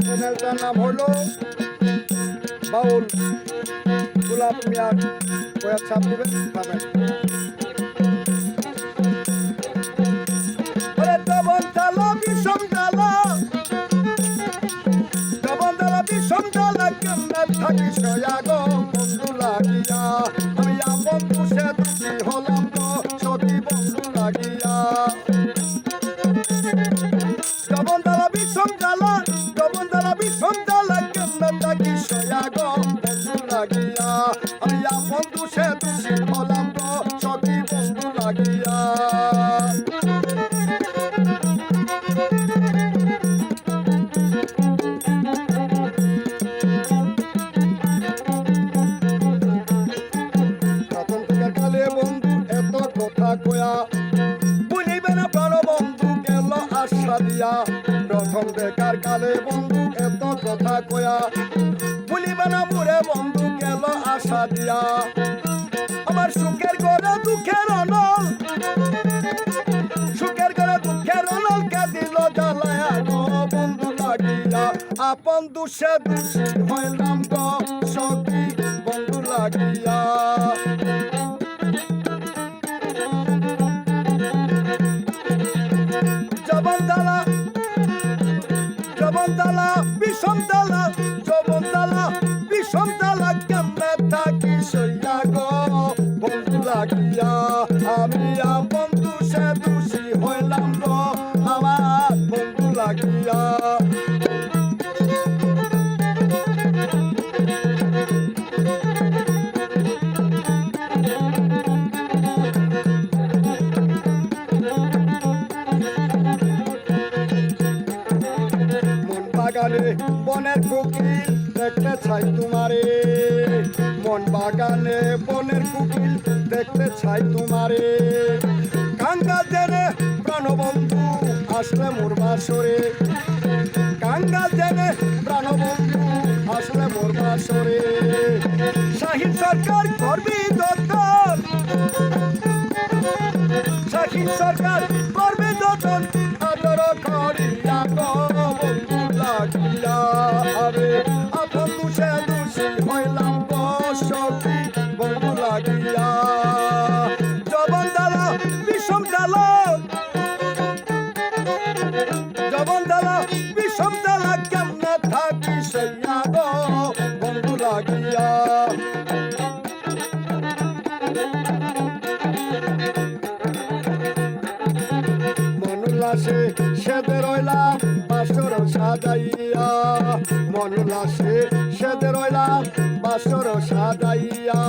চ্যানেলটার নাম হলো বাউল গোলাপ মিয়ার বইয়ের ছাপ দিবেন পাবেন। বিষম জ্বালা কেমনে থাকি সয়া গো বন্ধু লাগিয়া, আমি আপন পুষে দুঃখী হলাম গো সখী বন্ধু লাগিয়া। বিষম জ্বালা কেমনে থাকি সয়া গো বন্ধু লাগিয়া, আমি আপন পুষে দুঃখী হলাম গো সখী বন্ধু লাগিয়া। প্রথম দেখার কালে বন্ধু এত কথা কয়া, ভুলিবে না মোরে বন্ধু গেল আশা দিয়া। আমার সুখের ঘরে দুঃখের অনল, সুখের ঘরে দুঃখের অনল কে দিল জ্বালায়া গো বন্ধু লাগিয়া, আপন দুষে দুষি হইলাম গো সখী বন্ধু লাগিয়া। বিষম জ্বালা কেমনে থাকি সইয়া গো বন্ধু লাগিয়া, আমি আপন দুষে দুষি হইলাম গো আমার বন্ধু লাগিয়া। মন বাগানে বনের কোকিল দেখতে চাই তোমারে, মন বাগানে বনের কোকিল দেখতে চাই তোমারে। কাঙ্গাল জেনে প্রাণবন্ধু আসলে মোর বাসরে, কাঙ্গাল জেনে প্রাণবন্ধু আসলে মোর বাসরে। শাহিন সরকার করবি যতন, শাহিন সরকার করবি যতন আদর করিয়া গো বন্ধু লাগিয়া, আমি আপন দুষে দুষি হইলাম গো সখী বন্ধু লাগিয়া। জবন জ্বালা বিষম জ্বালা, জবন জ্বালা বিষম জ্বালা কেমনে থাকি সইয়া গো বন্ধু লাগিয়া। মনুলাসে সেদে রইলাম বাসর সাজাইয়া, মনুলাসে সেদে রইলাম বাসর সাজাইয়া।